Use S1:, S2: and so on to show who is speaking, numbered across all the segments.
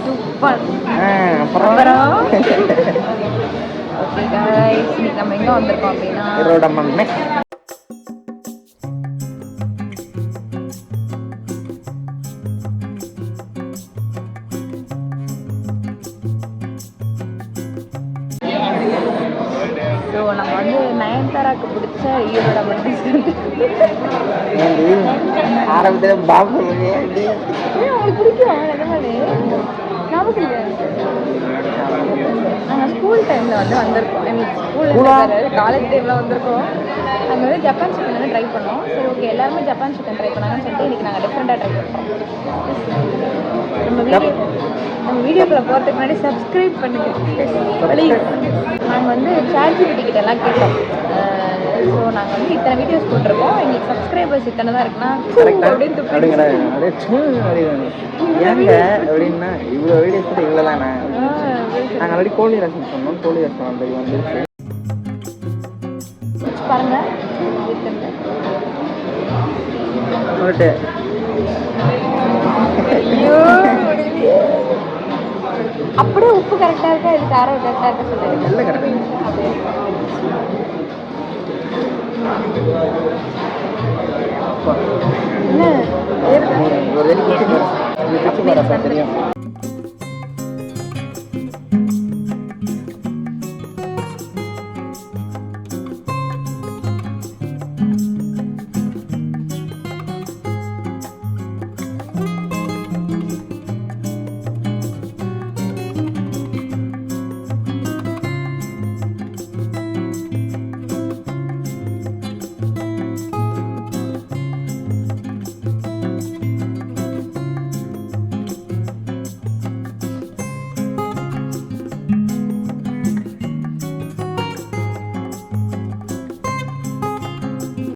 S1: Super.
S2: அப்புறம்
S1: okay guys, இன்னைக்கு நம்ம எங்க வந்திருக்கோம் அப்படினா
S2: ஈரோடமண்ணே.
S1: ஸோ நம்ம வந்து நயன்தாராக்கு பிடிச்ச ஈரோடமண்ணே
S2: ஆரம்பத்தில் பாபு
S1: அவங்களுக்கு பிடிக்கும். நிஜமாலே ஞாபகம் இல்லை. நாங்கள் ஸ்கூல் டைமில் வந்திருக்கோம். ஸ்கூலில் காலேஜ் டைமில் வந்திருக்கோம். அங்கே வந்து ஜப்பான் சிக்கன் வந்து ட்ரை பண்ணோம். சரி ஓகே, எல்லாருமே ஜப்பான் சிக்கன் ட்ரை பண்ணாங்கன்னு சொல்லிட்டு இன்றைக்கி நாங்கள் டிஃப்ரெண்ட்டாக ட்ரை பண்ணுறோம். நம்ம வீடியோக்குள்ளே போகிறதுக்கு முன்னாடி சப்ஸ்கிரைப் பண்ணுங்கள். நாங்கள் வந்து ChatGPT கிட்ட எல்லாம் கேட்டோம். ஸோ நாங்கள் வந்து இத்தனை வீடியோஸ் போட்டிருக்கோம், எங்களுக்கு சப்ஸ்கிரைபர்ஸ் இத்தனை தான் இருக்குன்னா அப்படின்னு
S2: ஏங்க அப்படின்னா இவ்வளோ வீடியோஸ் கூட இவ்வளோ தானே. நாங்கள் ஆல்ரெடி கோழி ரசம் சொன்னோம். கோழி ரசம் அந்த வந்துருச்சு
S1: பாருங்க. அப்படியே உப்பு கரெக்டாக இருக்கா, இது காரம் கரெக்டாக இருக்கா சொல்லுங்க.
S2: எல்லாம் கரெக்டாக என்ன தெரியும்.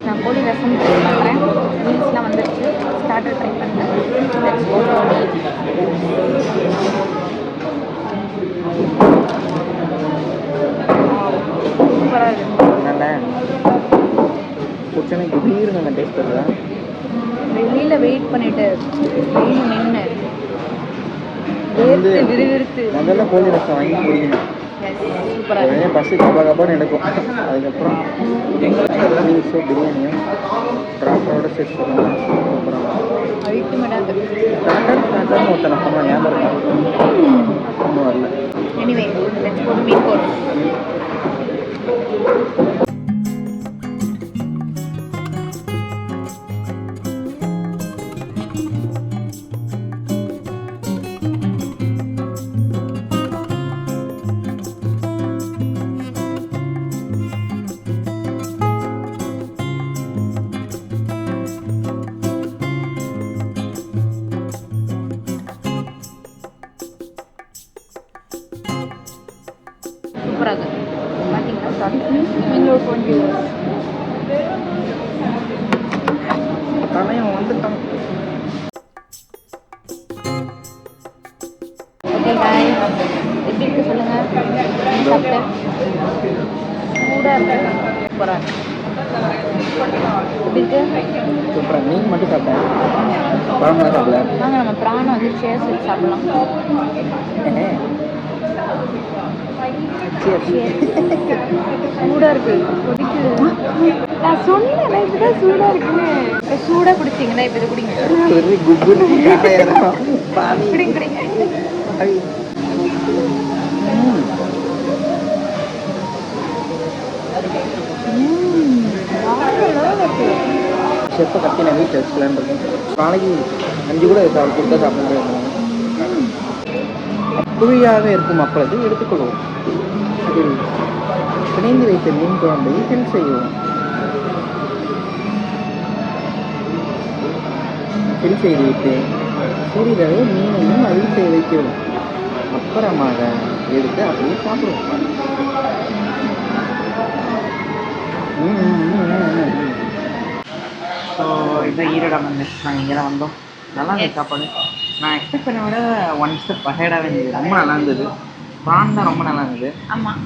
S1: நான் கோழி ரசம் ட்ரை பண்ணுறேன். மீல்ஸ்லாம் வந்துருச்சு. ஸ்டார்டர் ட்ரை பண்ணுறேன். சூப்பராக இருக்குது.
S2: நல்லா குச்சனை திடீர்னு நம்ம டேஸ்ட் பண்ணுறேன்.
S1: வெளியில் வெயிட் பண்ணிவிட்டு வெயில் நின்று விறுவிறுத்து
S2: முதல்ல கோழி ரசம் வாங்கி குடிக்கணும்.
S1: சூப்பராக
S2: பஸ்ஸு கப்பா கப்பான்னு எடுக்கும். அதுக்கப்புறம் மீல்ஸோ பிரியாணியும் ட்ராப்பரோட சேர்த்து சொல்லணும். அப்புறம்
S1: அல்டிமேட்டாக
S2: ஸ்டார்டர்னு ஒருத்தனை சொன்னால் ஞாபகம் இருக்கா? ஒன்றும் வரல.
S1: Anyway let's go to meet course. சூப்பராக பார்த்தீங்களா? எங்களோட 20
S2: தலையும் வந்துட்டான்.
S1: ஓகே காய்ஸ், எப்படி இருக்கு சொல்லுங்கள். சாப்பிட்டு சூடாக இருக்கு. சூப்பராக இருக்கு. எப்படி இருக்கு?
S2: சூப்பராக. நீங்கள் மட்டும் சாப்பிட்டேன். பழமெல்லாம் சாப்பிடல.
S1: நாங்கள் நம்ம பிராணம் வந்து சேர்ஸ் வச்சு சாப்பிடலாம். சூடாக இருக்கு. கொதிக்குது. நான் சொன்னேன் இதுதான் சூடாக இருக்குன்னு. சூடாக குடிச்சிங்கன்னா இப்போ இது குடிங்க. குடிங்க குடிங்க.
S2: செப்பை கட்டி நான் வீட்டில் வச்சுக்கலான்னு இருக்கேன். நாளைக்கு 5 கூட கொடுத்தா சாப்பிட முடியாது. குழியாக இருக்கும் அப்பளத்தை எடுத்துக்கொள்வோம். அதில் பிணைந்து வைத்த மீன் குழம்பை ஃபில் செய்வோம். ஃபில் செய்துவிட்டு சிறிதளவு மீனையும் அதில் செய்ய வைக்கிறோம். அப்புறமாக எடுத்து அப்படியே சாப்பிடுவோம். ஸோ இது ஈரோடமண்ணே. நாங்கள் இங்கே தான் வந்தோம். நல்லா இருந்தது சாப்பாடு. நான் எக்ஸ்பெக்ட் பண்ண விட 1 ஸ்டெப் அஹெடாகவே இருந்தது. ரொம்ப நல்லா இருந்தது. ப்ரான் தான் ரொம்ப நல்லா இருந்தது.
S1: ஆமாம்,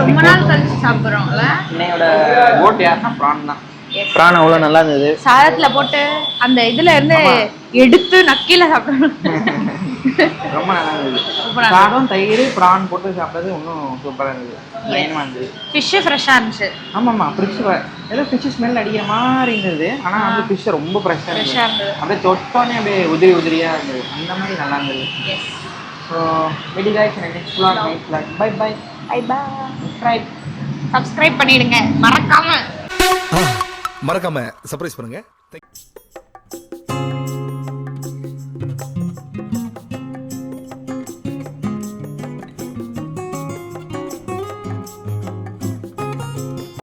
S1: ரொம்ப நாள் கழிச்சு சாப்பிட்றோம்ல.
S2: இன்னையோட கோட் யாருன்னா ப்ரான் தான். ப்ரான் அவ்வளோ நல்லா இருந்தது.
S1: சாதத்தில் போட்டு அந்த இதில் இருந்து எடுத்து நக்கில சாப்பிடணும்.
S2: ரொம்ப நல்லா இருந்தது.
S1: சூப்பரா
S2: சாதம் தயிர் ப்ரான் போட்டு சாப்பிட்டது இன்னும் சூப்பராக இருந்தது. லைனாக இருந்தது.
S1: ஃபிஷ்ஷு ஃப்ரெஷ்ஷாக இருந்துச்சு.
S2: ஆமாம்மா ஃபிஷ் ஏதோ ஃபிஷ் ஸ்மெல் அடிக்கிற மாதிரி இருந்தது. ஆனால் வந்து ஃபிஷ் ரொம்ப ஃப்ரெஷ்ஷாக இருந்தது. அப்படியே தொட்டோன்னே அப்படியே உதிரியாக இருந்தது. அந்த மாதிரி நல்லா இருந்தது. ஸோ வெடி guys next vlog night vlog. Bye bye
S1: subscribe பண்ணிடுங்க மறக்காம
S3: மறக்காம சர்ப்ரைஸ் பண்ணுங்க.